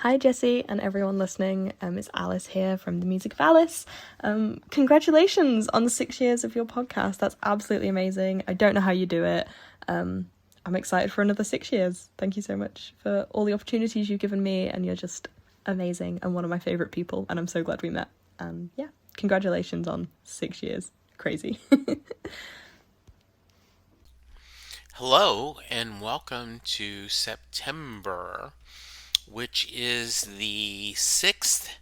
Hi Jesse and everyone listening, it's Alice here from The Music of Alice. Congratulations on the 6 years of your podcast. That's absolutely amazing. I don't know how you do it. I'm excited for another 6 years. Thank you so much for all the opportunities you've given me, and you're just amazing and one of my favourite people, and I'm so glad we met. Yeah, congratulations on 6 years. Crazy. Hello and welcome to September, which is the 6th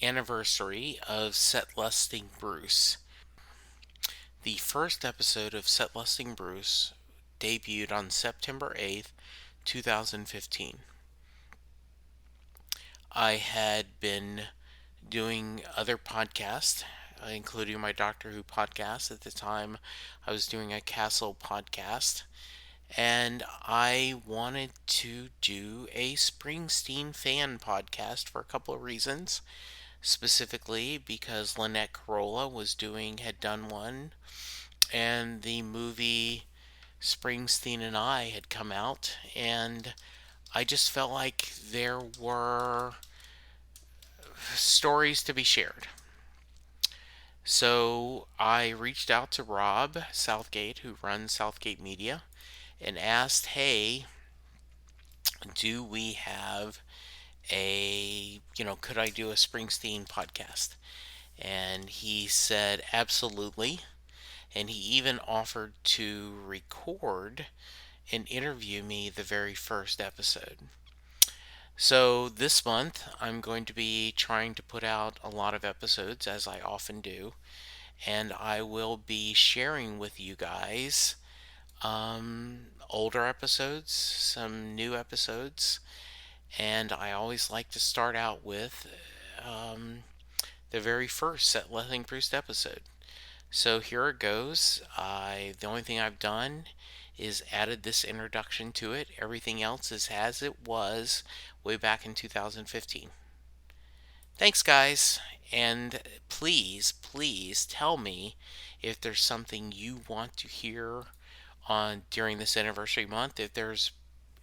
anniversary of Set Lusting Bruce. The first episode of Set Lusting Bruce debuted on September 8th, 2015. I had been doing other podcasts, including my Doctor Who podcast. At the time, I was doing a Castle podcast. And I wanted to do a Springsteen fan podcast for a couple of reasons. Specifically because Lynette Carolla had done one, and the movie Springsteen and I had come out, and I just felt like there were stories to be shared. So I reached out to Rob Southgate, who runs Southgate Media, and asked, hey, do we have could I do a Springsteen podcast? And he said, absolutely. And he even offered to record and interview me the very first episode. So this month, I'm going to be trying to put out a lot of episodes, as I often do. And I will be sharing with you guys older episodes, some new episodes, and I always like to start out with the very first Set Lusting Bruce episode. So here it goes. The only thing I've done is added this introduction to it. Everything else is as it was way back in 2015. Thanks, guys, and please tell me if there's something you want to hear on during this anniversary month. If there's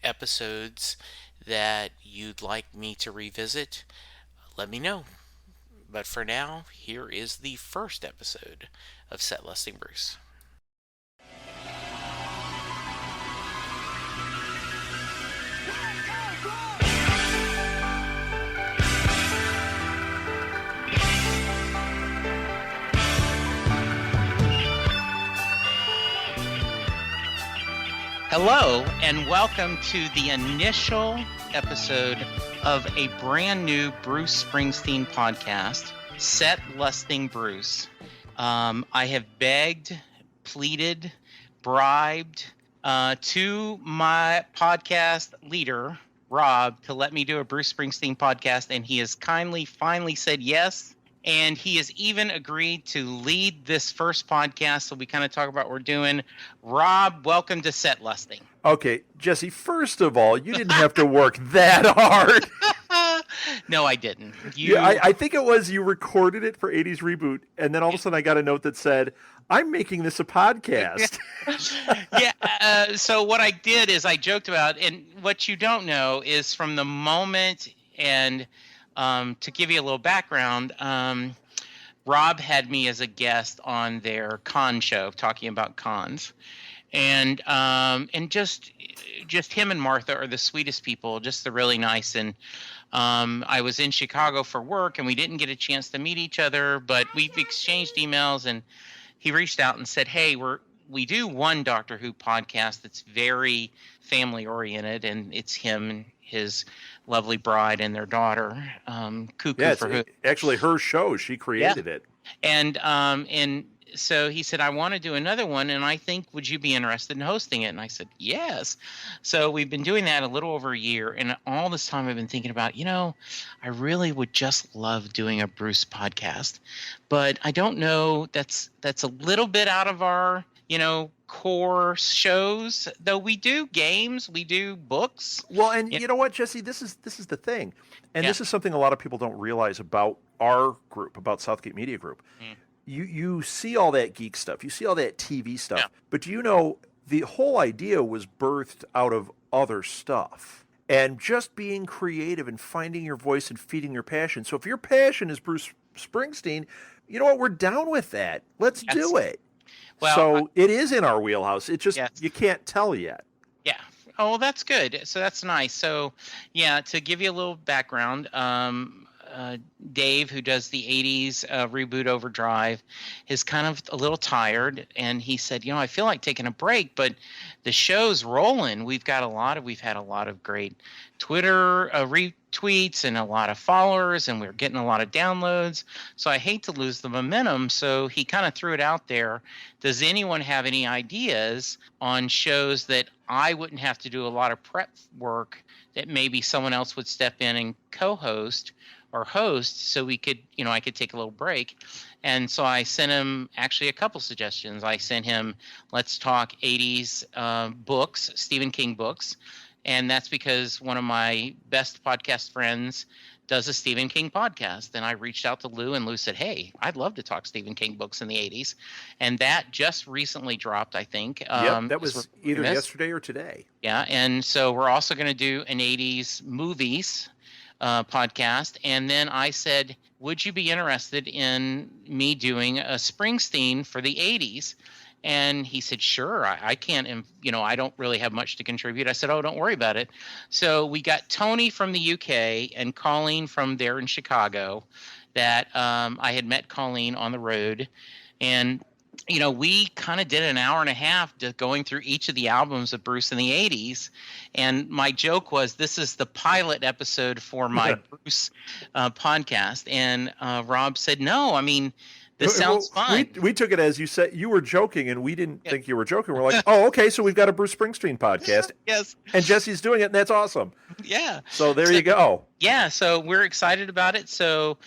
episodes that you'd like me to revisit, let me know. But for now, here is the first episode of Set Lusting Bruce. Hello, and welcome to the initial episode of a brand new Bruce Springsteen podcast, Set Lusting Bruce. I have begged, pleaded, bribed to my podcast leader, Rob, to let me do a Bruce Springsteen podcast, and he has kindly finally said yes. And he has even agreed to lead this first podcast, so we kind of talk about what we're doing. Rob, welcome to Set Lusting. Okay, Jesse, first of all, you didn't have to work that hard. No, I didn't. I think it was you recorded it for 80s Reboot, and then all of a sudden I got a note that said, I'm making this a podcast. So what I did is I joked about, and what you don't know is from the moment, and to give you a little background, Rob had me as a guest on their con show, talking about cons, and just him and Martha are the sweetest people, just the really nice. And I was in Chicago for work, and we didn't get a chance to meet each other, but we've exchanged emails, and he reached out and said, hey, we do one Doctor Who podcast that's very family oriented, and it's him and his lovely bride and their daughter, Cuckoo for Who. Actually her show. She created it. And so he said, I want to do another one, and I think, would you be interested in hosting it? And I said, yes. So we've been doing that a little over a year, and all this time I've been thinking about, I really would just love doing a Bruce podcast, but I don't know, that's a little bit out of our, core shows, though we do games, we do books. Well, and you know what, Jesse, this is the thing. And this is something a lot of people don't realize about our group, about Southgate Media Group. You see all that geek stuff, you see all that TV stuff, but do you know the whole idea was birthed out of other stuff? and just being creative and finding your voice and feeding your passion. So if your passion is Bruce Springsteen, you know what? We're down with that. Let's do it. Well, so it is in our wheelhouse. It just, yes. you can't tell yet. Yeah. Oh, well, that's good. So that's nice. So, yeah, to give you a little background, Dave, who does the 80s Reboot Overdrive, is kind of a little tired. And he said, I feel like taking a break, but the show's rolling. We've had a lot of great Twitter retweets and a lot of followers, and we're getting a lot of downloads. So I hate to lose the momentum. So he kind of threw it out there. Does anyone have any ideas on shows that I wouldn't have to do a lot of prep work, that maybe someone else would step in and co-host or host, so we could, I could take a little break? And so I sent him actually a couple suggestions. I sent him Let's Talk 80s books, Stephen King books. And that's because one of my best podcast friends does a Stephen King podcast. And I reached out to Lou, and Lou said, hey, I'd love to talk Stephen King books in the 80s. And that just recently dropped, I think. That was either yesterday or today. Yeah. And so we're also going to do an 80s movies podcast. And then I said, would you be interested in me doing a Springsteen for the 80s? And he said, sure. I can't, I don't really have much to contribute. I said, oh, don't worry about it. So we got Tony from the UK and Colleen from there in Chicago, that I had met Colleen on the road. And we kind of did an hour and a half going through each of the albums of Bruce in the 80s. And my joke was, this is the pilot episode for my Bruce podcast. And Rob said, no, this sounds fun. We took it as you said you were joking, and we didn't think you were joking. We're like, oh, okay, so we've got a Bruce Springsteen podcast. Yes. And Jesse's doing it, and that's awesome. Yeah. So there you go. Yeah, so we're excited about it. So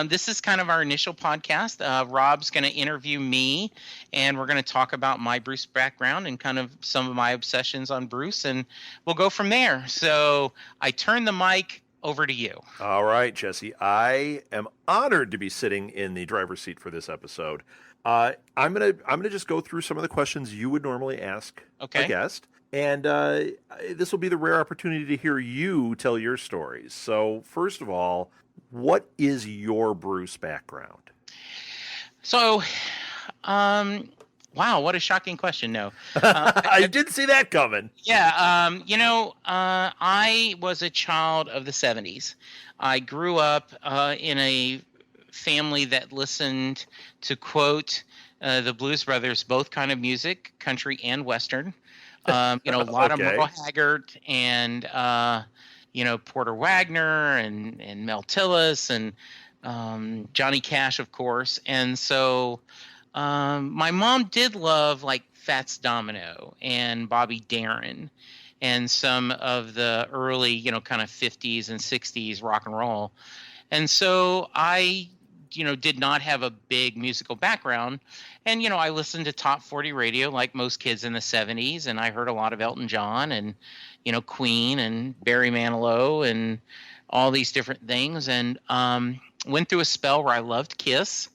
this is kind of our initial podcast. Rob's going to interview me, and we're going to talk about my Bruce background and kind of some of my obsessions on Bruce, and we'll go from there. So I turn the mic over to you. All right, Jesse. I am honored to be sitting in the driver's seat for this episode. I'm gonna just go through some of the questions you would normally ask a guest, and this will be the rare opportunity to hear you tell your stories. So, first of all, what is your Bruce background? So, wow, what a shocking question. No. I didn't see that coming. Yeah. I was a child of the 70s. I grew up in a family that listened to, quote, the Blues Brothers, both kind of music, country and Western. A lot of Merle Haggard and, Porter Wagner and Mel Tillis and Johnny Cash, of course. And so my mom did love like Fats Domino and Bobby Darin and some of the early, kind of 50s and 60s rock and roll. And so I, did not have a big musical background. And, I listened to top 40 radio like most kids in the 70s. And I heard a lot of Elton John and, Queen and Barry Manilow and all these different things. And went through a spell where I loved Kiss.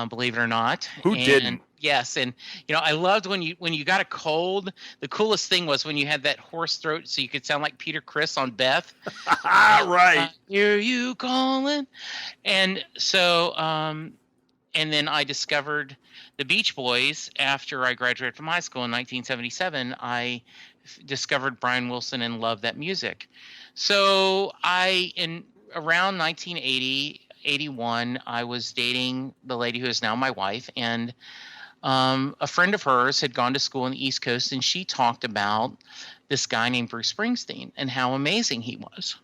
Believe it or not. Who didn't? Yes, and I loved when you got a cold. The coolest thing was when you had that hoarse throat, so you could sound like Peter Criss on Beth. Right. Hear you calling, and so and then I discovered the Beach Boys after I graduated from high school in 1977. I discovered Brian Wilson and loved that music. So in around 1980. 81, I was dating the lady who is now my wife, and a friend of hers had gone to school on the East Coast, and she talked about this guy named Bruce Springsteen and how amazing he was.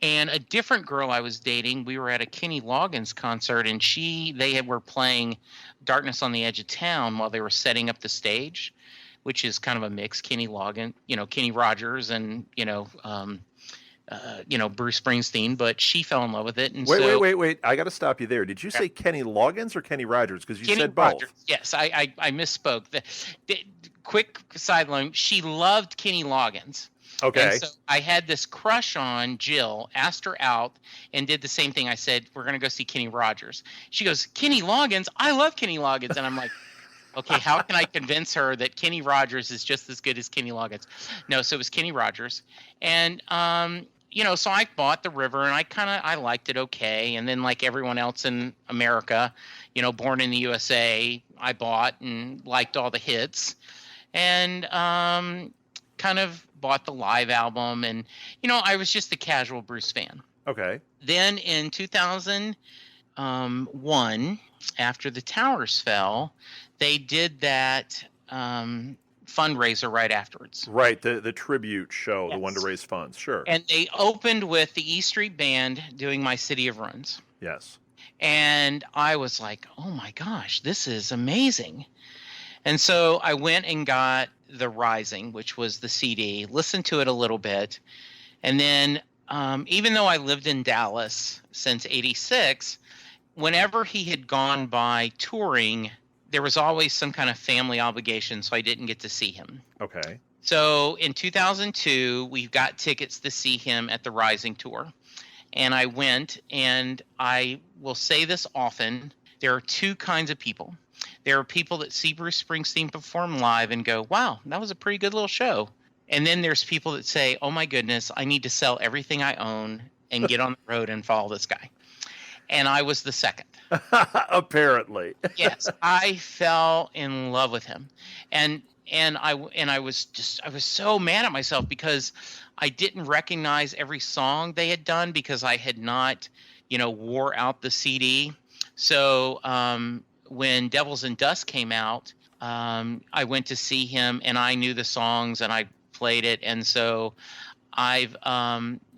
And a different girl I was dating, we were at a Kenny Loggins concert, and they were playing Darkness on the Edge of Town while they were setting up the stage, which is kind of a mix, Kenny Loggins, Kenny Rogers and, Bruce Springsteen, but she fell in love with it. And wait. I got to stop you there. Did you say Kenny Loggins or Kenny Rogers? Because you said both. Rogers. Yes, I misspoke. The quick sideline, she loved Kenny Loggins. Okay. And so I had this crush on Jill, asked her out, and did the same thing. I said, we're going to go see Kenny Rogers. She goes, Kenny Loggins? I love Kenny Loggins. And I'm like, Okay, how can I convince her that Kenny Rogers is just as good as Kenny Loggins? No, so it was Kenny Rogers. And so I bought The River, and I liked it okay. And then, like everyone else in America, born in the USA, I bought and liked all the hits. And kind of bought the live album, and I was just a casual Bruce fan. Okay. Then in 2001, after the towers fell, they did that fundraiser right afterwards. Right, the tribute show, yes. The one to raise funds, sure. And they opened with the E Street Band doing My City of Ruins. Yes. And I was like, oh my gosh, this is amazing. And so I went and got The Rising, which was the CD, listened to it a little bit. And then even though I lived in Dallas since 86, whenever he had gone by touring, there was always some kind of family obligation, so I didn't get to see him. Okay. So in 2002, we got tickets to see him at the Rising tour. And I went, and I will say this often, there are two kinds of people. There are people that see Bruce Springsteen perform live and go, wow, that was a pretty good little show. And then there's people that say, oh my goodness, I need to sell everything I own and get on the road and follow this guy. And I was the second. Apparently. Yes, I fell in love with him. And I was so mad at myself because I didn't recognize every song they had done because I had not, wore out the CD. So when Devils and Dust came out, I went to see him, and I knew the songs and I played it. And so I've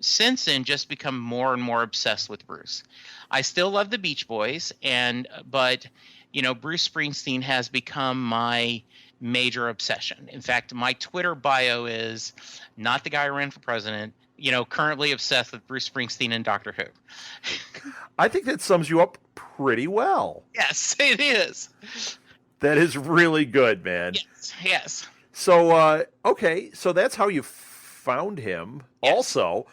since then just become more and more obsessed with Bruce. I still love the Beach Boys, but Bruce Springsteen has become my major obsession. In fact, my Twitter bio is not the guy who ran for president, currently obsessed with Bruce Springsteen and Doctor Who. I think that sums you up pretty well. Yes, it is. That is really good, man. Yes. So, okay, so that's how you found him. Yes. Also,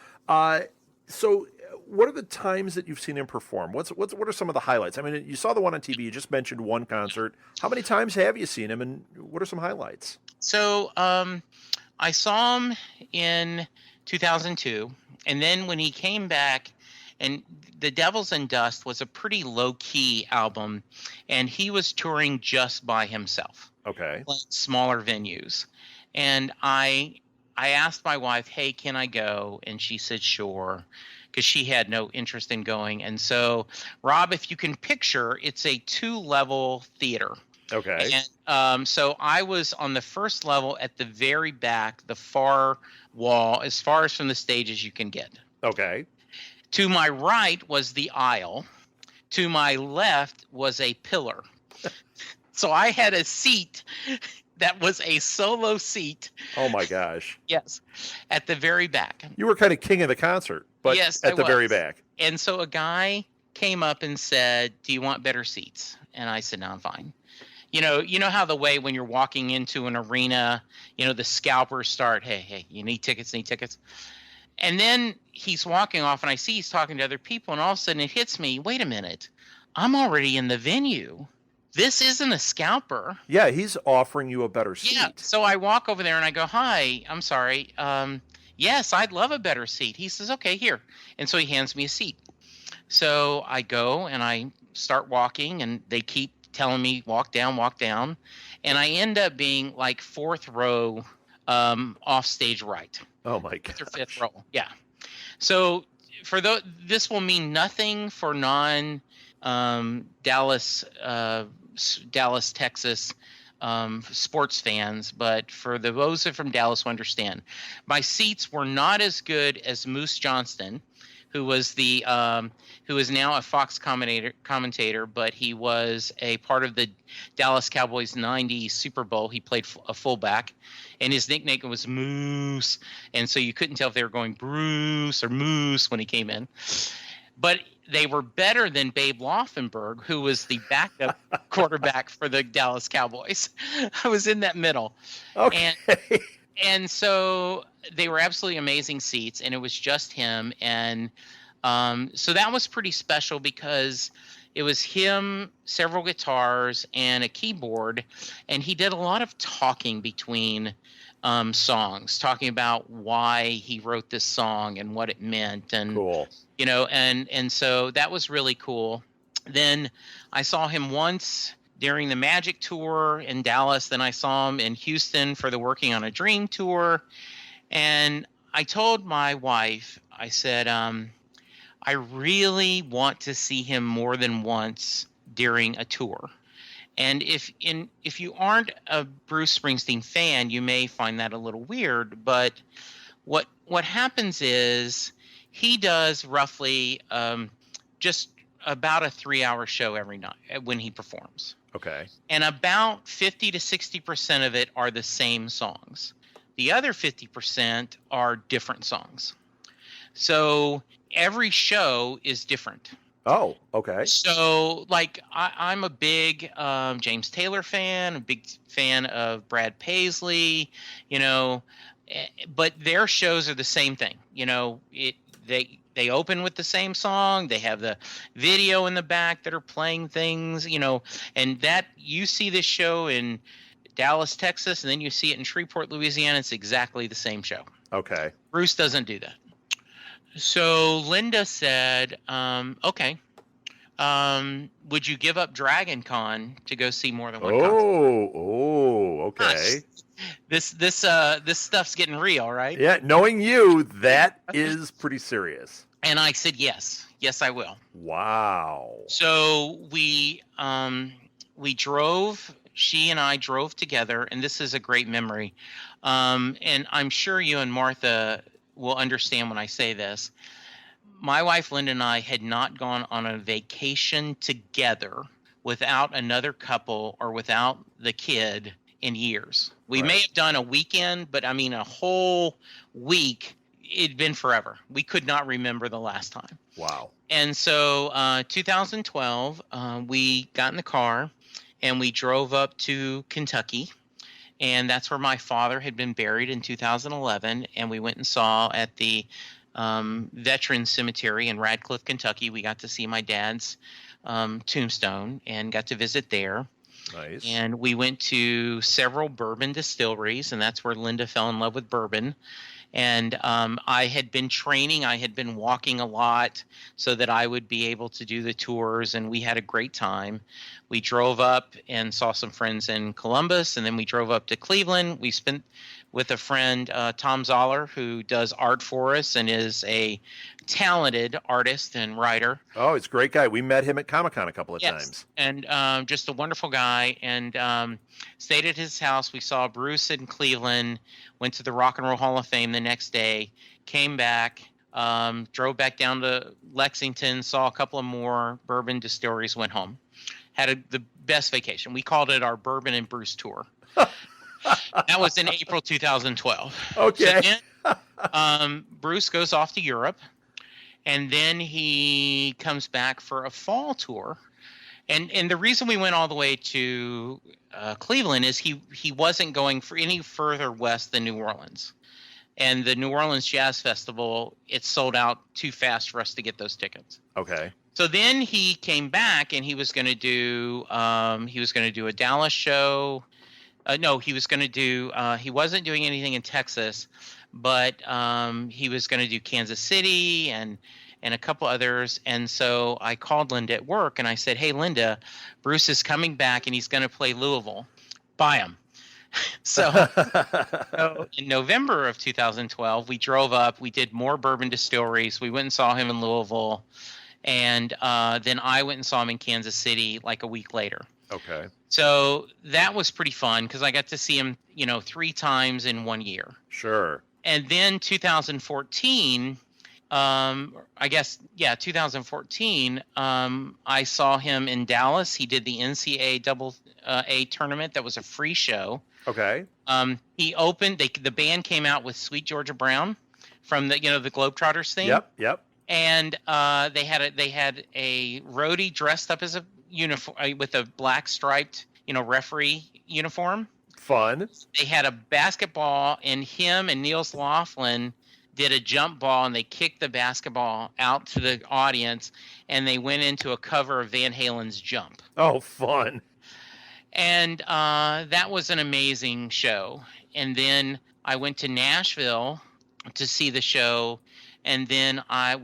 so what are the times that you've seen him perform? What are some of the highlights? I mean, you saw the one on TV. You just mentioned one concert. How many times have you seen him, and what are some highlights? So, I saw him in 2002, and then when he came back, and The Devils and Dust was a pretty low-key album, and he was touring just by himself. Okay. Like smaller venues. And I asked my wife, hey, can I go? And she said, sure, because she had no interest in going. And so, Rob, if you can picture, it's a 2-level theater. Okay. And so I was on the first level at the very back, the far wall, as far as from the stage as you can get. Okay. To my right was the aisle. To my left was a pillar. So I had a seat that was a solo seat. Oh my gosh. Yes. At the very back. You were kind of king of the concert, but yes, at the very back. And so a guy came up and said, do you want better seats? And I said, no, I'm fine. You know how the way when you're walking into an arena, the scalpers start, hey, you need tickets. And then he's walking off, and I see he's talking to other people, and all of a sudden it hits me, wait a minute, I'm already in the venue. This isn't a scalper. Yeah, he's offering you a better seat. Yeah, so I walk over there and I go, hi, I'm sorry. Yes, I'd love a better seat. He says, okay, here. And so he hands me a seat. So I go and I start walking, and they keep telling me, walk down. And I end up being like 4th row off stage right. Oh, my God. 5th or 5th row, yeah. So this will mean nothing for Dallas, Texas sports fans, but for those from Dallas who understand, my seats were not as good as Moose Johnston, who is now a Fox commentator, but he was a part of the Dallas Cowboys '90 Super Bowl. He played a fullback, and his nickname was Moose, and so you couldn't tell if they were going Bruce or Moose when he came in. But they were better than Babe Laufenberg, who was the backup quarterback for the Dallas Cowboys. I was in that middle. Okay. And so they were absolutely amazing seats, and it was just him. And so that was pretty special because, It was him, several guitars, and a keyboard, and he did a lot of talking between songs, talking about why he wrote this song and what it meant, and cool. and so that was really cool. Then I saw him once during the Magic tour in Dallas. Then I saw him in Houston for the Working on a Dream tour, and I told my wife, I said, I really want to see him more than once during a tour. And if you aren't a Bruce Springsteen fan, you may find that a little weird. But what happens is he does roughly just about a 3-hour show every night when he performs. Okay. And about 50 to 60% of it are the same songs. The other 50% are different songs. So every show is different. Oh, okay. So, like, I'm a big James Taylor fan, a big fan of Brad Paisley, but their shows are the same thing. They open with the same song. They have the video in the back that are playing things, and that you see this show in Dallas, Texas, and then you see it in Shreveport, Louisiana. It's exactly the same show. Okay. Bruce doesn't do that. So Linda said, okay, would you give up Dragon Con to go see more than one concert? Oh, okay. This stuff's getting real, right? Yeah, knowing you, that is pretty serious. And I said, yes, I will. Wow. So we drove, she and I drove together, and this is a great memory. And I'm sure you and Martha will understand when I say this. My wife Linda and I had not gone on a vacation together without another couple or without the kid in years. We may have done a weekend, but I mean a whole week. It'd been forever. We could not remember the last time. Wow. And so 2012, we got in the car and we drove up to Kentucky. And that's where my father had been buried in 2011. And we went and saw at the Veterans Cemetery in Radcliffe, Kentucky. We got to see my dad's tombstone and got to visit there. Nice. And we went to several bourbon distilleries, and that's where Linda fell in love with bourbon. And I had been training. I had been walking a lot so that I would be able to do the tours, and we had a great time. We drove up and saw some friends in Columbus, and then we drove up to Cleveland. We spent with a friend, Tom Zoller, who does art for us and is a talented artist and writer. Oh, he's a great guy. We met him at Comic-Con a couple of times. And just a wonderful guy. And stayed at his house. We saw Bruce in Cleveland, went to the Rock and Roll Hall of Fame the next day, came back, drove back down to Lexington, saw a couple of more bourbon distilleries, went home. Had the best vacation. We called it our Bourbon and Bruce tour. That was in April 2012. Okay. So then, Bruce goes off to Europe, and then he comes back for a fall tour. And the reason we went all the way to Cleveland is he wasn't going for any further west than New Orleans. And the New Orleans Jazz Festival, it sold out too fast for us to get those tickets. Okay. So then he came back, and he was going to do a Dallas show. No, he was going to do. He wasn't doing anything in Texas, but he was going to do Kansas City and a couple others. And so I called Linda at work, and I said, "Hey, Linda, Bruce is coming back, and he's going to play Louisville. Buy him." So in November of 2012, we drove up. We did more bourbon distilleries. We went and saw him in Louisville, and then I went and saw him in Kansas City like a week later. Okay. So that was pretty fun because I got to see him, 3 times in 1 year. Sure. And then 2014, 2014, I saw him in Dallas. He did the NCAA Double A tournament. That was a free show. Okay. He opened. The band came out with Sweet Georgia Brown from the Globetrotters theme. Yep. And they had a roadie dressed up as a uniform with a black striped referee uniform. Fun. They had a basketball, and him and Niels Laughlin did a jump ball, and they kicked the basketball out to the audience, and they went into a cover of Van Halen's Jump. Oh, fun. And that was an amazing show. And then I went to Nashville to see the show, and then my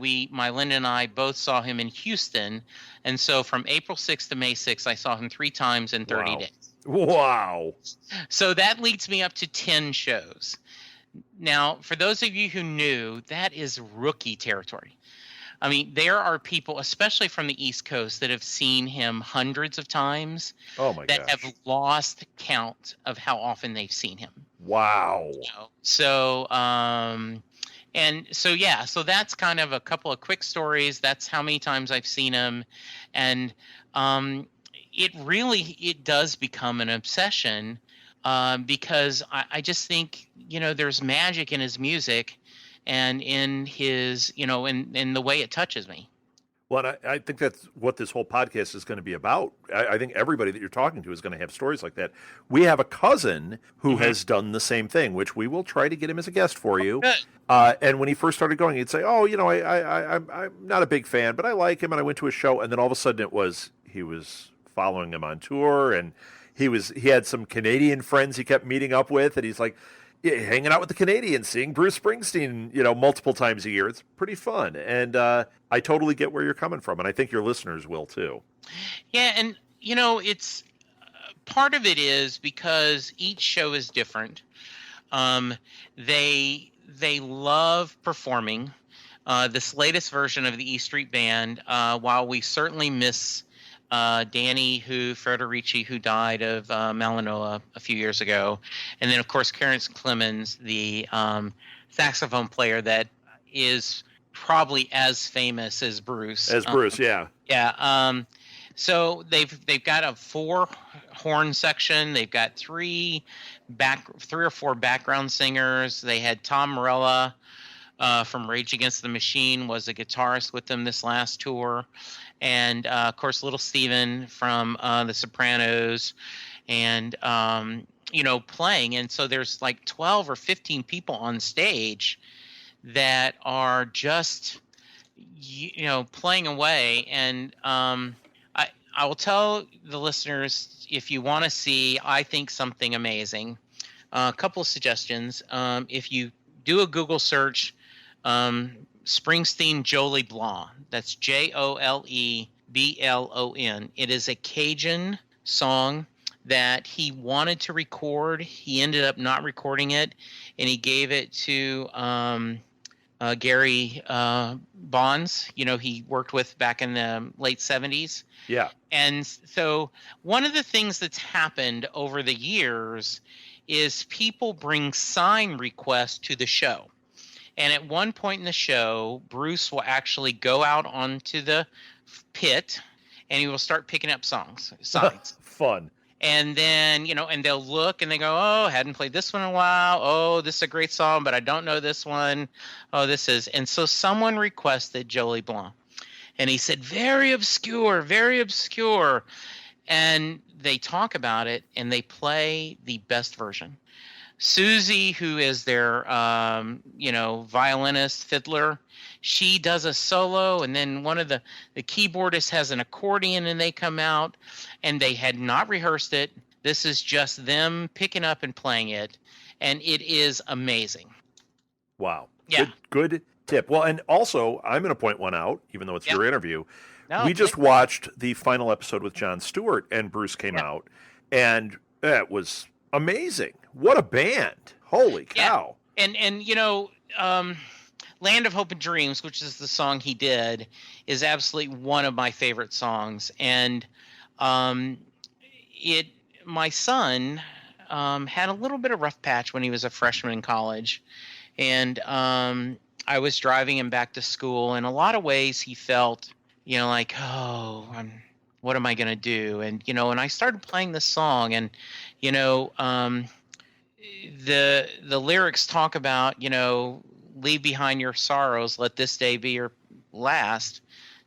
Linda and I both saw him in Houston. And so from April 6th to May 6th, I saw him 3 times in 30 days. Wow. So that leads me up to 10 shows. Now, for those of you who knew, that is rookie territory. I mean, there are people, especially from the East Coast, that have seen him hundreds of times. Oh my that gosh. have lost count of how often they've seen him. Wow. So, so that's kind of a couple of quick stories. That's how many times I've seen him. And it does become an obsession because I just think, there's magic in his music and in his, in the way it touches me. Well, I think that's what this whole podcast is going to be about. I think everybody that you're talking to is going to have stories like that. We have a cousin who has done the same thing, which we will try to get him as a guest for you. And when he first started going, he'd say, I'm not a big fan, but I like him, and I went to a show. And then all of a sudden he was following him on tour, and he had some Canadian friends he kept meeting up with, and he's like, hanging out with the Canadians, seeing Bruce Springsteen, multiple times a year. It's pretty fun. And I totally get where you're coming from. And I think your listeners will too. Yeah. And, it's part of it is because each show is different. They love performing. This latest version of the E Street Band, while we certainly miss Danny Federici, who died of melanoma a few years ago. And then, of course, Clarence Clemens, the saxophone player that is probably as famous as Bruce. Yeah. Yeah. So they've got a 4-horn section. They've got 3 or 4 background singers. They had Tom Morello from Rage Against the Machine was a guitarist with them this last tour. And, of course, Little Steven from The Sopranos and, playing. And so there's like 12 or 15 people on stage that are just, playing away. And I will tell the listeners, if you want to see, I think, something amazing, a couple of suggestions. If you do a Google search, Springsteen Jolie Blanc. That's Joleblon. It is a Cajun song that he wanted to record. He ended up not recording it, and he gave it to Gary Bonds. He worked with back in the late 70s. Yeah. And so one of the things that's happened over the years is people bring sign requests to the show. And at one point in the show, Bruce will actually go out onto the pit, and he will start picking up signs. Fun. And then, and they'll look, and they go, oh, hadn't played this one in a while. Oh, this is a great song, but I don't know this one. Oh, this is. And so someone requested Jolie Blanc. And he said, very obscure, very obscure. And they talk about it, and they play the best version. Susie, who is their, violinist, fiddler, she does a solo, and then one of the keyboardists has an accordion, and they come out, and they had not rehearsed it. This is just them picking up and playing it, and it is amazing. Wow. Yeah. Good tip. Well, and also, I'm going to point one out, even though it's your interview. No, we just watched the final episode with Jon Stewart, and Bruce came out, and it was amazing. What a band. Holy cow. Yeah. And Land of Hope and Dreams, which is the song he did, is absolutely one of my favorite songs. And my son had a little bit of rough patch when he was a freshman in college. And I was driving him back to school. In a lot of ways, he felt, like, what am I going to do? And, and I started playing this song, and, the lyrics talk about, leave behind your sorrows, let this day be your last.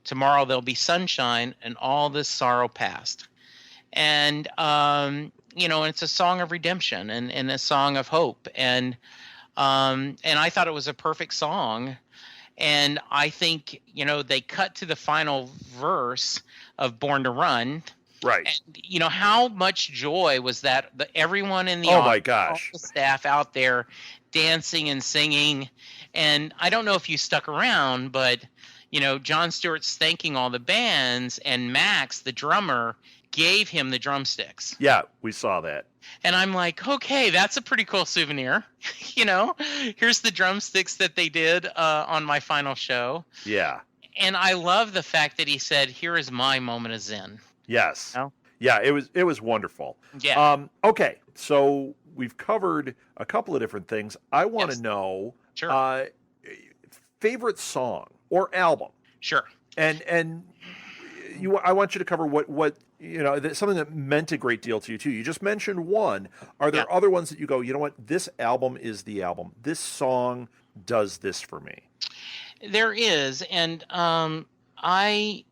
Tomorrow there'll be sunshine and all this sorrow past. And, and it's a song of redemption and a song of hope. And And I thought it was a perfect song. And I think, they cut to the final verse of Born to Run. Right. And how much joy was that? Everyone in the oh my audience, gosh, all the staff out there dancing and singing. And I don't know if you stuck around, but John Stewart's thanking all the bands, and Max, the drummer, gave him the drumsticks. Yeah, we saw that. And I'm like, okay, that's a pretty cool souvenir. Here's the drumsticks that they did on my final show. Yeah. And I love the fact that he said, "Here is my moment of zen." Yes. Yeah, it was wonderful. Yeah. Okay, so we've covered a couple of different things. I want to know favorite song or album. Sure. And I want you to cover what something that meant a great deal to you too. You just mentioned one. Are there other ones that you go, you know what, this album is the album. This song does this for me? There is, and I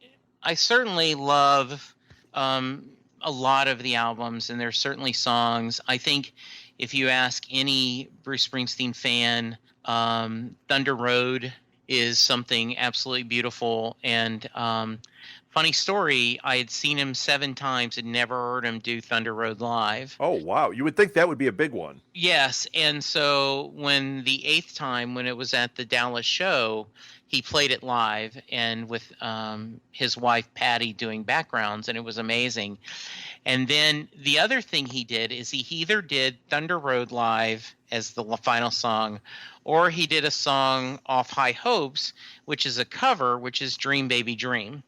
certainly love a lot of the albums, and there's certainly songs. I think if you ask any Bruce Springsteen fan, Thunder Road is something absolutely beautiful. And funny story, I had seen him 7 times and never heard him do Thunder Road live. Oh, wow. You would think that would be a big one. Yes. And so when the 8th time, when it was at the Dallas show, he played it live, and with his wife, Patty, doing backgrounds, and it was amazing. And then the other thing he did is he either did Thunder Road live as the final song, or he did a song off High Hopes, which is a cover, which is Dream Baby Dream.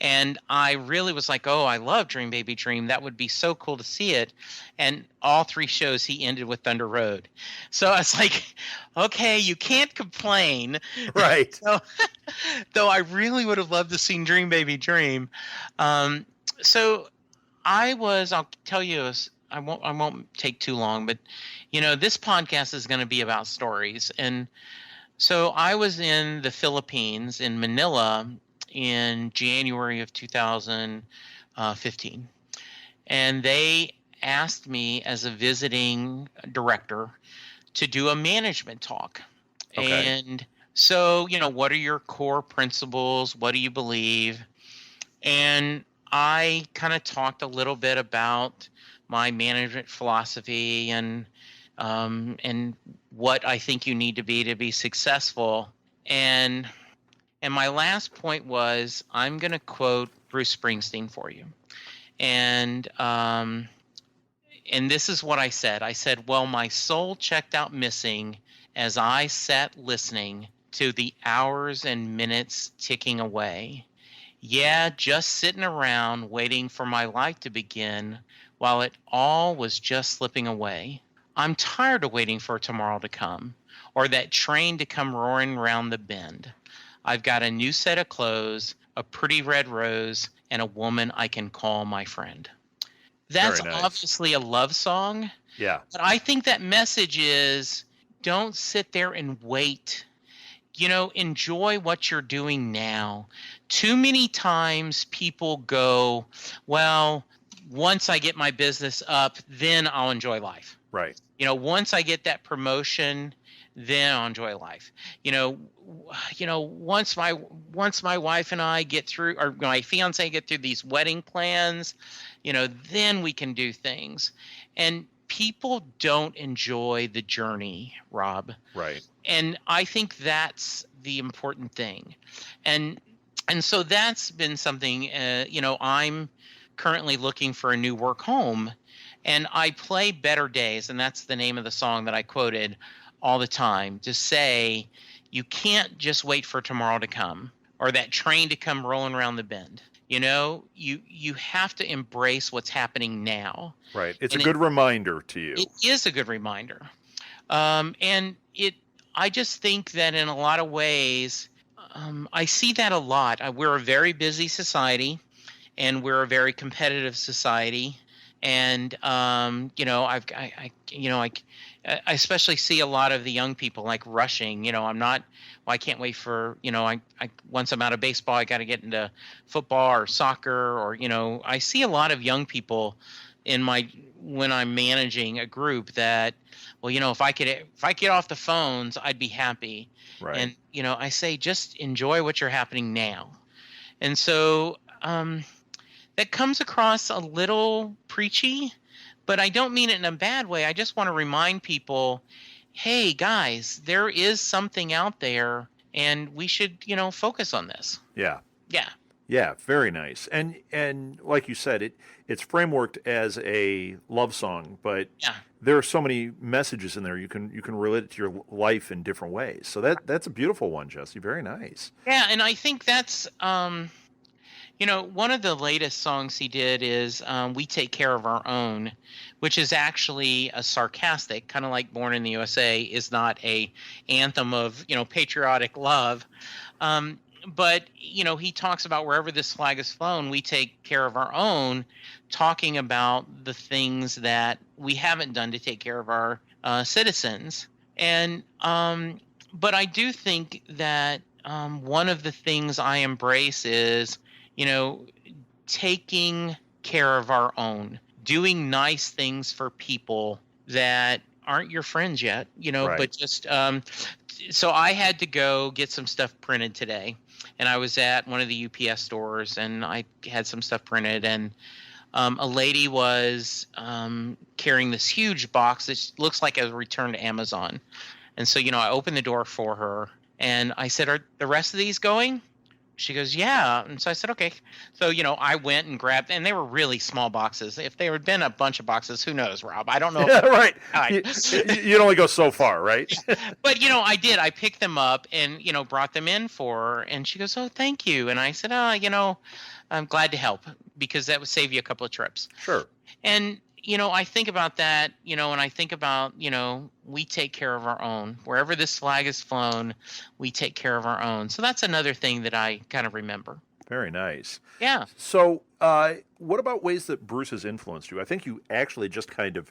And I really was like, oh, I love Dream Baby Dream. That would be so cool to see it. And all 3 shows he ended with Thunder Road. So I was like, okay, you can't complain. Right. Though I really would have loved to see Dream Baby Dream. So I'll tell you, I won't take too long, but this podcast is going to be about stories. And so I was in the Philippines, in Manila, in January of 2015. And they asked me as a visiting director to do a management talk. Okay. And so, what are your core principles? What do you believe? And I kind of talked a little bit about my management philosophy and what I think you need to be successful. And my last point was, I'm going to quote Bruce Springsteen for you. And this is what I said. I said, well, my soul checked out missing as I sat listening to the hours and minutes ticking away. Yeah, just sitting around waiting for my life to begin while it all was just slipping away. I'm tired of waiting for tomorrow to come or that train to come roaring round the bend. I've got a new set of clothes, a pretty red rose, and a woman I can call my friend. That's obviously a love song. Yeah. But I think that message is, don't sit there and wait. Enjoy what you're doing now. Too many times people go, well, once I get my business up, then I'll enjoy life. Right. Once I get that promotion, then I'll enjoy life. Once my wife and I get through, or my fiance get through these wedding plans, then we can do things. And people don't enjoy the journey, Rob. Right. And I think that's the important thing. And so that's been something, I'm currently looking for a new work home, and I play Better Days, and that's the name of the song that I quoted all the time, to say you can't just wait for tomorrow to come or that train to come rolling around the bend. You have to embrace what's happening now. Right. It's a good reminder to you. It is a good reminder. I just think that in a lot of ways, I see that a lot. We're a very busy society, and we're a very competitive society. And I especially see a lot of the young people like rushing. I can't wait for, once I'm out of baseball, I got to get into football or soccer, or, I see a lot of young people when I'm managing a group that, well, if I get off the phones, I'd be happy. Right. And I say just enjoy what you're happening now. And so that comes across a little preachy, but I don't mean it in a bad way. I just want to remind people, hey guys, there is something out there, and we should focus on this. Yeah. Yeah. Yeah, very nice. And like you said, it's frameworked as a love song, but there are so many messages in there. You can relate it to your life in different ways. So that's a beautiful one, Jesse. Very nice. Yeah, and I think that's one of the latest songs he did is "We Take Care of Our Own," which is actually a sarcastic, kind of like "Born in the USA" is not a anthem of patriotic love. But, he talks about wherever this flag is flown, we take care of our own, talking about the things that we haven't done to take care of our citizens. And but I do think that one of the things I embrace is, taking care of our own, doing nice things for people that aren't your friends yet, right. But just so I had to go get some stuff printed today. And I was at one of the UPS stores, and I had some stuff printed, and a lady was carrying this huge box that looks like a return to Amazon. And so, I opened the door for her, and I said, "Are the rest of these going?" She goes, "Yeah." And so I said, "Okay." So, I went and grabbed, and they were really small boxes. If there had been a bunch of boxes, who knows, Rob? I don't know. Yeah, right. You'd only go so far, right? But, I did. I picked them up and, brought them in for her. And she goes, "Oh, thank you." And I said, "I'm glad to help because that would save you a couple of trips." Sure. And, I think about that, and I think about, we take care of our own. Wherever this flag is flown, we take care of our own. So that's another thing that I kind of remember. Very nice. Yeah. So what about ways that Bruce has influenced you? I think you actually just kind of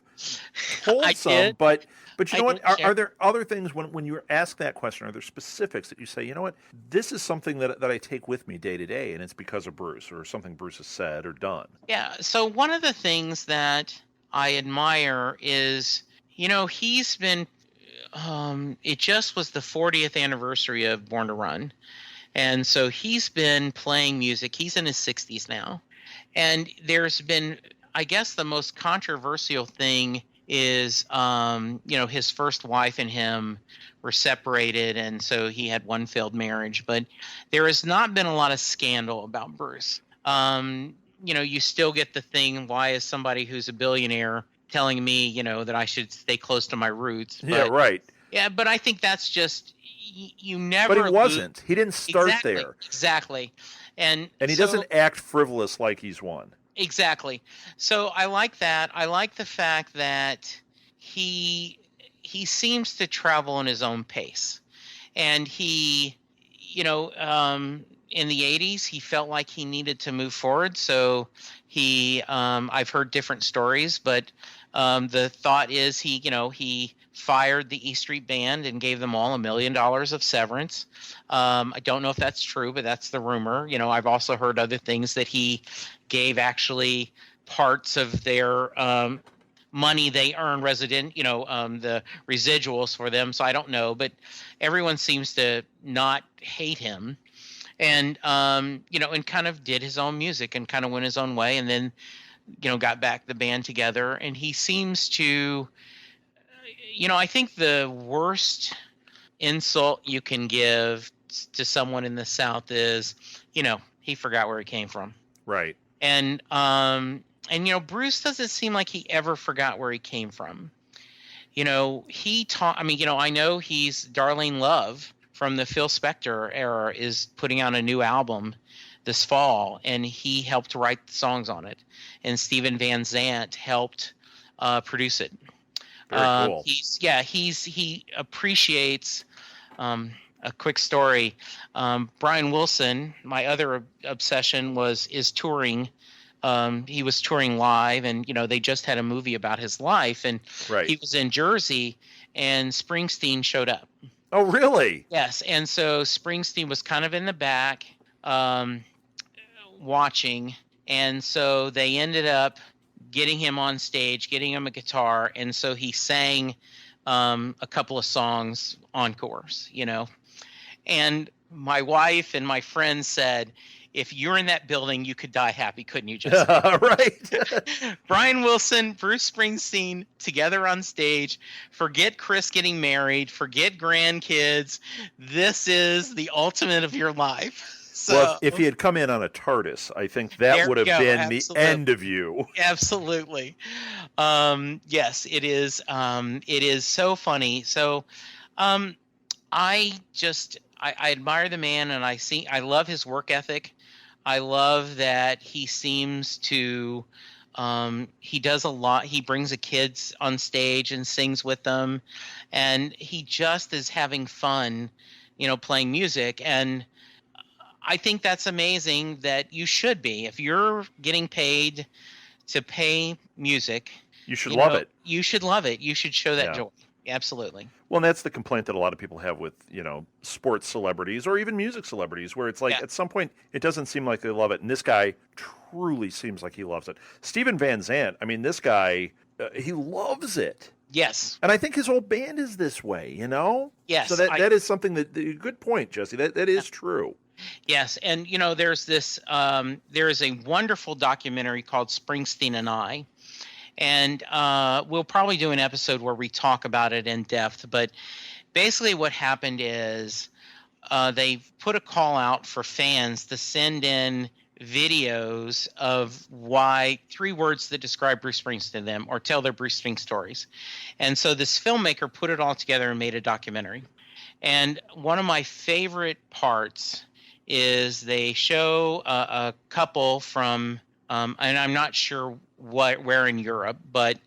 told some, but you know what? Are there other things when you ask that question, are there specifics that you say, you know what, this is something that I take with me day to day, and it's because of Bruce or something Bruce has said or done? Yeah. So one of the things that I admire is, he's been, it just was the 40th anniversary of Born to Run. And so he's been playing music. He's in his 60s now. And there's been, I guess, the most controversial thing is, his first wife and him were separated. And so he had one failed marriage. But there has not been a lot of scandal about Bruce. You still get the thing, why is somebody who's a billionaire telling me, that I should stay close to my roots? But, yeah, right. Yeah, but I think that's just, you never. But he wasn't. He didn't start there. Exactly. And he doesn't act frivolous like he's one. Exactly. So I like that. I like the fact that he seems to travel in his own pace. And he, in the 80s, he felt like he needed to move forward. So he, I've heard different stories, but the thought is he fired the E Street Band and gave them all $1 million of severance. I don't know if that's true, but that's the rumor. I've also heard other things that he gave actually parts of their money they earn the residuals for them. So I don't know, but everyone seems to not hate him. And, and kind of did his own music and kind of went his own way, and then, got back the band together. And he seems to, I think the worst insult you can give to someone in the South is, he forgot where he came from. Right. And Bruce doesn't seem like he ever forgot where he came from. I know he's Darlene Love from the Phil Spector era is putting out a new album this fall, and he helped write the songs on it. And Steven Van Zandt helped produce it. Very cool. He appreciates a quick story. Brian Wilson, my other obsession is touring. He was touring live, and they just had a movie about his life, and right. He was in Jersey, and Springsteen showed up. Oh, really? Yes, and so Springsteen was kind of in the back watching, and so they ended up getting him on stage, getting him a guitar, and so he sang a couple of songs encores, And my wife and my friends said, if you're in that building, you could die happy, couldn't you, Jesse? Right. Brian Wilson, Bruce Springsteen, together on stage. Forget Chris getting married. Forget grandkids. This is the ultimate of your life. So, well, if he had come in on a TARDIS, I think that would have been Absolutely. The end of you. Absolutely. Yes, it is. It is so funny. So I admire the man, and I love his work ethic. I love that he seems to, he does a lot. He brings the kids on stage and sings with them, and he just is having fun, playing music. And I think that's amazing that you should be. If you're getting paid to pay music, you should love it. You should love it. You should show that joy. Absolutely. Well, and that's the complaint that a lot of people have with, sports celebrities or even music celebrities, where it's like at some point it doesn't seem like they love it. And this guy truly seems like he loves it. Steven Van Zandt, I mean, this guy, he loves it. Yes. And I think his whole band is this way, Yes. So that is something good point, Jesse. That is true. Yes. And, there's this, there is a wonderful documentary called Springsteen and I. And we'll probably do an episode where we talk about it in depth. But basically what happened is they put a call out for fans to send in videos of 3 words that describe Bruce Springsteen to them or tell their Bruce Springsteen stories. And so this filmmaker put it all together and made a documentary. And one of my favorite parts is they show a couple from and I'm not sure where in Europe, but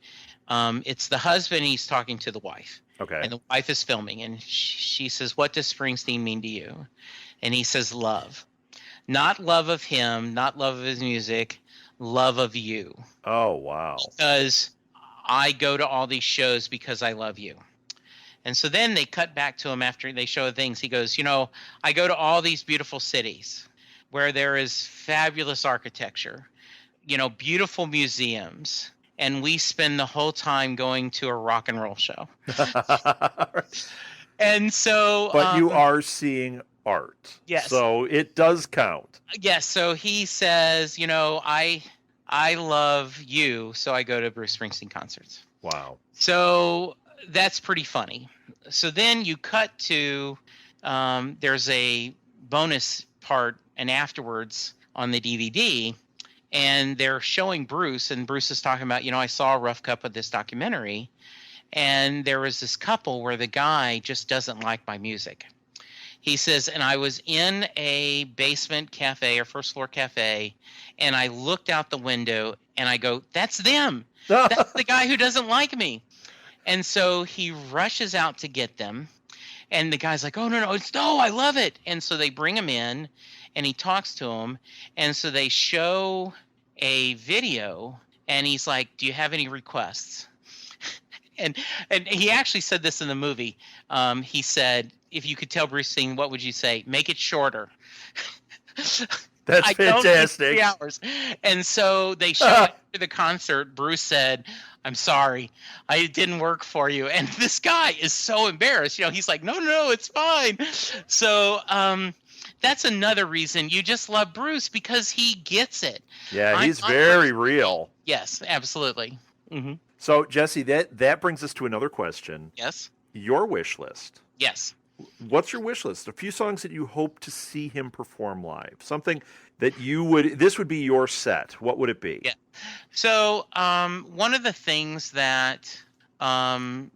it's the husband. He's talking to the wife. Okay. And the wife is filming, and she says, "What does Springsteen mean to you?" And he says, "Love. Not love of him, not love of his music, love of you." Oh, wow. Because I go to all these shows because I love you. And so then they cut back to him after they show things. He goes, I go to all these beautiful cities where there is fabulous architecture, beautiful museums, and we spend the whole time going to a rock and roll show. And so but you are seeing art. Yes. So it does count. Yes. So he says, I love you, so I go to Bruce Springsteen concerts. Wow. So that's pretty funny. So then you cut to there's a bonus part and afterwards on the DVD, and they're showing Bruce, and Bruce is talking about, I saw a rough cut of this documentary, and there was this couple where the guy just doesn't like my music. He says, and I was in a basement cafe or first floor cafe, and I looked out the window and I go, that's them. That's the guy who doesn't like me. And so he rushes out to get them. And the guy's like, oh, no, I love it. And so they bring him in and he talks to him. And so they show a video and he's like, do you have any requests? and he actually said this in the movie. He said, if you could tell Bruce Springsteen, what would you say? Make it shorter. That's fantastic. 3 hours. And so they showed after the concert, Bruce said, I'm sorry, it didn't work for you. And this guy is so embarrassed. He's like, no, it's fine. So that's another reason you just love Bruce, because he gets it. Yeah, he's very real. Yes, absolutely. Mm-hmm. So, Jesse, that brings us to another question. Yes. Your wish list. Yes. What's your wish list? A few songs that you hope to see him perform live. Something that this would be your set. What would it be? Yeah. So one of the things that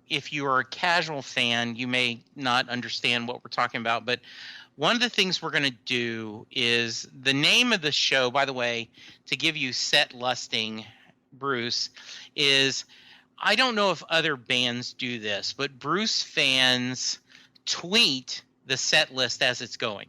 if you are a casual fan, you may not understand what we're talking about, but one of the things we're going to do is the name of the show, by the way, to give you set listing, Bruce, is I don't know if other bands do this, but Bruce fans tweet the set list as it's going.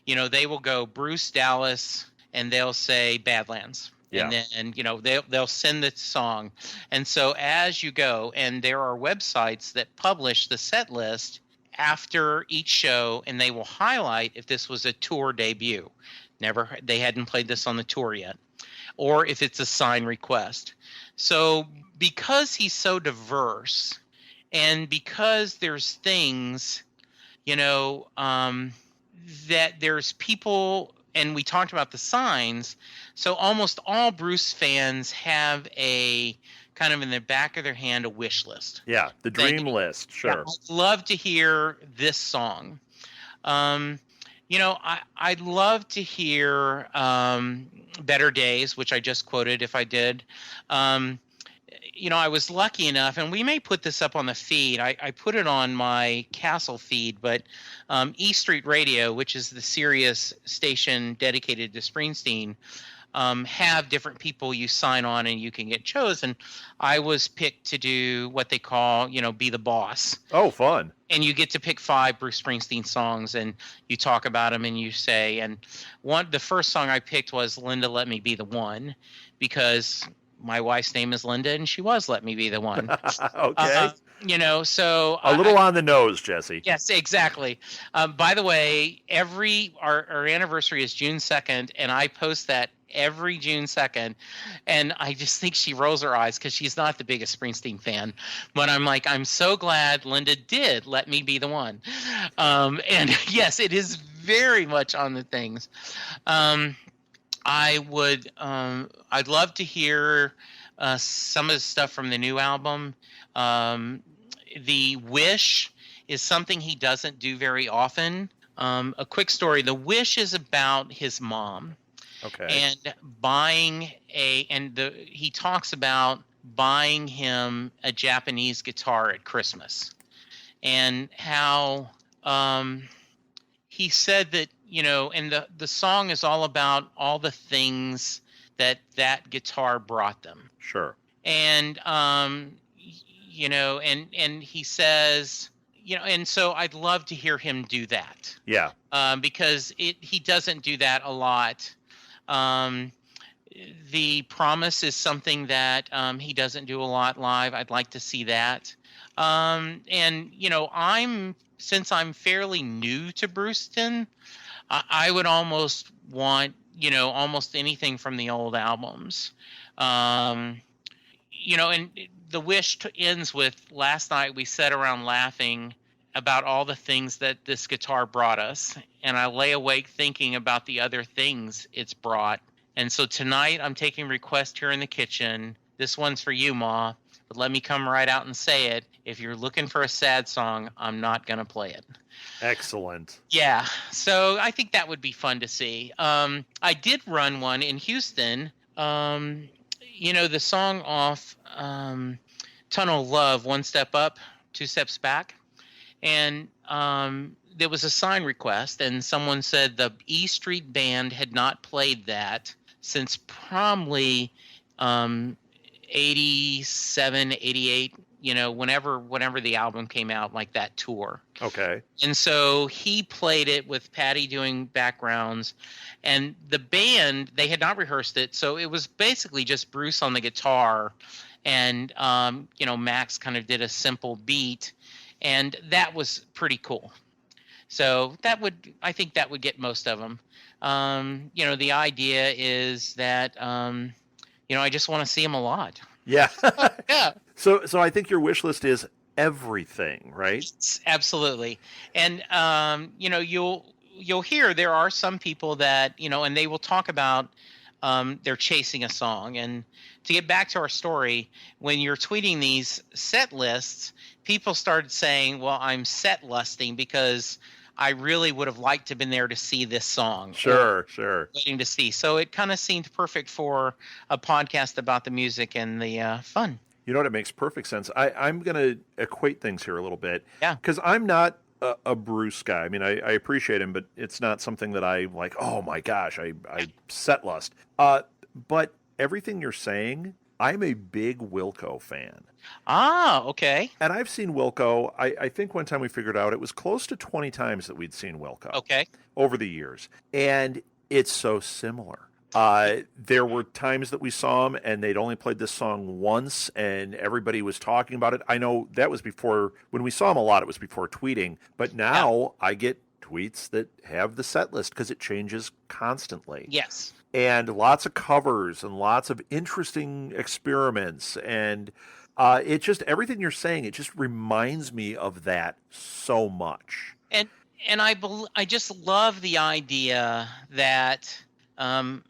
They will go Bruce Dallas and they'll say Badlands. Yeah. And then, they'll send the song. And so as you go, and there are websites that publish the set list after each show, and they will highlight if this was a tour debut. They hadn't played this on the tour yet, or if it's a sign request. So because he's so diverse, and because there's things, that there's people, and we talked about the signs. So almost all Bruce fans have a kind of in the back of their hand a wish list. Yeah, the dream list. Sure. Yeah, I'd love to hear this song. I'd love to hear Better Days, which I just quoted if I did. I was lucky enough, and we may put this up on the feed. I put it on my Castle feed, but E Street Radio, which is the Sirius station dedicated to Springsteen, have different people you sign on and you can get chosen. I was picked to do what they call, be the boss. Oh, fun. And you get to pick 5 Bruce Springsteen songs, and you talk about them, and you say, and the first song I picked was Linda, Let Me Be the One, because my wife's name is Linda, and she was Let Me Be the One. Okay. So a little on the nose, Jesse. Yes, exactly. By the way, our anniversary is June 2nd, and I post that every June 2nd, and I just think she rolls her eyes because she's not the biggest Springsteen fan. But I'm like, I'm so glad Linda did Let Me Be the One. And yes, it is very much on the things. I'd love to hear some of the stuff from the new album. The Wish is something he doesn't do very often. A quick story. The Wish is about his mom. Okay. And he talks about buying him a Japanese guitar at Christmas, and how he said that, and the song is all about all the things that guitar brought them. Sure. And and he says, and so I'd love to hear him do that. Yeah. Because he doesn't do that a lot. The Promise is something that he doesn't do a lot live. I'd like to see that. Since I'm fairly new to Bruceton, I would almost want, almost anything from the old albums. And The Wish ends with, last night we sat around laughing about all the things that this guitar brought us, and I lay awake thinking about the other things it's brought. And so tonight I'm taking requests here in the kitchen. This one's for you, Ma, but let me come right out and say it. If you're looking for a sad song, I'm not going to play it. Excellent. Yeah, so I think that would be fun to see. I did run one in Houston. The song off Tunnel of Love, One Step Up, Two Steps Back. And there was a sign request, and someone said the E Street Band had not played that since probably 87, 88, whenever the album came out, like that tour. Okay. And so he played it with Patty doing backgrounds, and the band, they had not rehearsed it, so it was basically just Bruce on the guitar, and Max kind of did a simple beat. And that was pretty cool. So I think that would get most of them. The idea is that, I just want to see them a lot. Yeah. Yeah. So I think your wish list is everything, right? Absolutely. And, you'll hear there are some people that, and they will talk about they're chasing a song. And to get back to our story, when you're tweeting these set lists, people started saying, well, I'm set lusting because I really would have liked to have been there to see this song. Sure. Waiting to see. So it kind of seemed perfect for a podcast about the music and the fun. You know what? It makes perfect sense. I'm going to equate things here a little bit. Yeah. Because I'm not a Bruce guy. I mean, I appreciate him, but it's not something that I like, oh my gosh, I set lust. But everything you're saying, I'm a big Wilco fan. Ah, okay. And I've seen Wilco, I think one time we figured out it was close to 20 times that we'd seen Wilco. Okay. Over the years. And it's so similar. There were times that we saw him and they'd only played this song once and everybody was talking about it. I know that was before, when we saw him a lot, it was before tweeting. But now I get tweets that have the set list because it changes constantly. Yes. And lots of covers and lots of interesting experiments. And it just, everything you're saying, it just reminds me of that so much. And I just love the idea that, and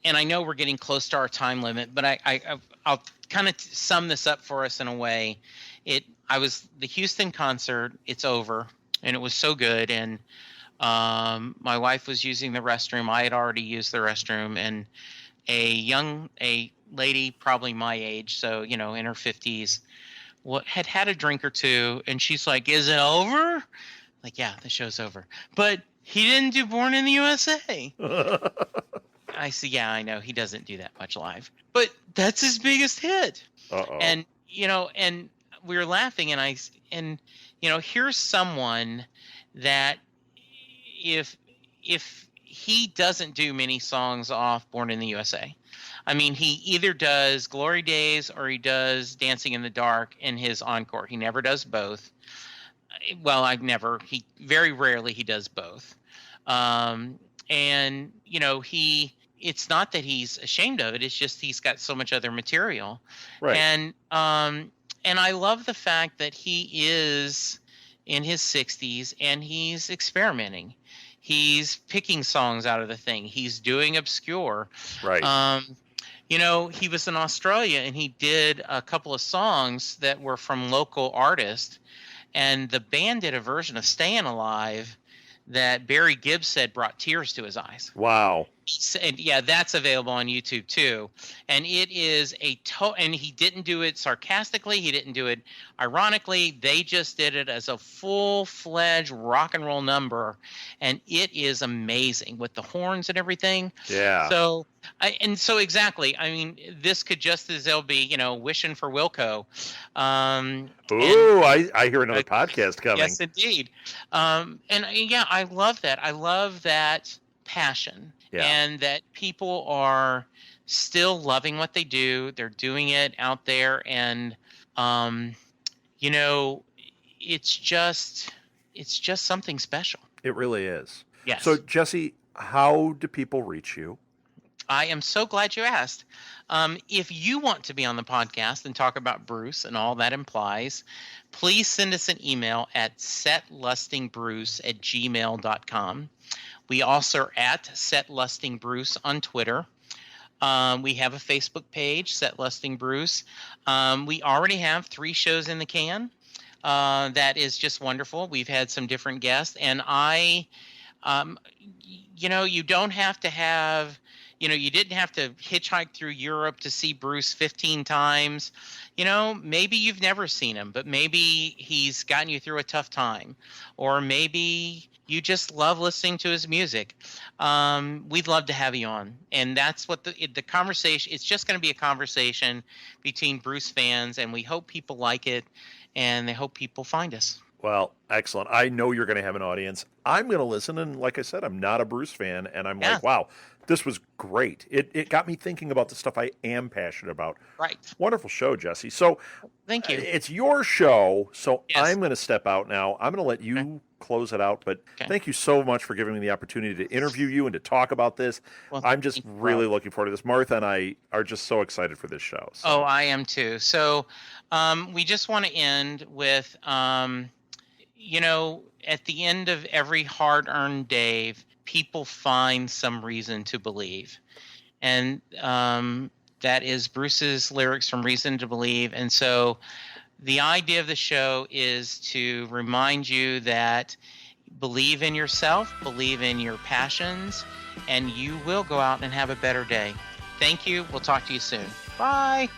I know we're getting close to our time limit, but I'll kind of sum this up for us in a way. The Houston concert, it's over, and it was so good. And my wife was using the restroom. I had already used the restroom, and a lady probably my age, so in her 50s, had a drink or two, and she's like, "Is it over?" Like, yeah, the show's over. But he didn't do Born in the USA. I see, yeah, I know. He doesn't do that much live. But that's his biggest hit. Uh-oh. And, and we were laughing, and here's someone that if he doesn't do many songs off Born in the USA, I mean, he either does Glory Days or he does Dancing in the Dark in his encore. He never does both. Well, he very rarely he does both. And, it's not that he's ashamed of it. It's just he's got so much other material. Right. And I love the fact that he is in his 60s and he's experimenting. He's picking songs out of the thing. He's doing obscure. Right. He was in Australia and he did a couple of songs that were from local artists. And the band did a version of Staying Alive that Barry Gibb said brought tears to his eyes. Wow. And yeah, that's available on YouTube too. And it is and he didn't do it sarcastically. He didn't do it ironically. They just did it as a full-fledged rock and roll number. And it is amazing with the horns and everything. Yeah. So exactly. I mean, this could just as well be, Wishing for Wilco. I hear another podcast coming. Yes, indeed. I love that. I love that passion. Yeah. And that people are still loving what they do. They're doing it out there. And, it's just something special. It really is. Yes. So, Jesse, how do people reach you? I am so glad you asked. If you want to be on the podcast and talk about Bruce and all that implies, please send us an email at setlustingbruce@gmail.com. We also are at setlustingbruce on Twitter. We have a Facebook page, Set Lusting Bruce. We already have 3 shows in the can. That is just wonderful. We've had some different guests, and you don't have to have, you didn't have to hitchhike through Europe to see Bruce 15 times. Maybe you've never seen him, but maybe he's gotten you through a tough time, or maybe you just love listening to his music. We'd love to have you on. And that's what the conversation, it's just going to be a conversation between Bruce fans, and we hope people like it, and they hope people find us. Well, excellent. I know you're going to have an audience. I'm going to listen, and like I said, I'm not a Bruce fan, and I'm like, wow, this was great. It got me thinking about the stuff I am passionate about. Right. Wonderful show, Jesse. So thank you. It's your show, so yes. I'm going to step out now. I'm going to let you close it out, but thank you so much for giving me the opportunity to interview you and to talk about this. Well, I'm just really looking forward to this. Martha and I are just so excited for this show. So. Oh, I am too. So we just want to end with, at the end of every hard-earned day, people find some reason to believe. And that is Bruce's lyrics from Reason to Believe. And so the idea of the show is to remind you that believe in yourself, believe in your passions, and you will go out and have a better day. Thank you. We'll talk to you soon. Bye.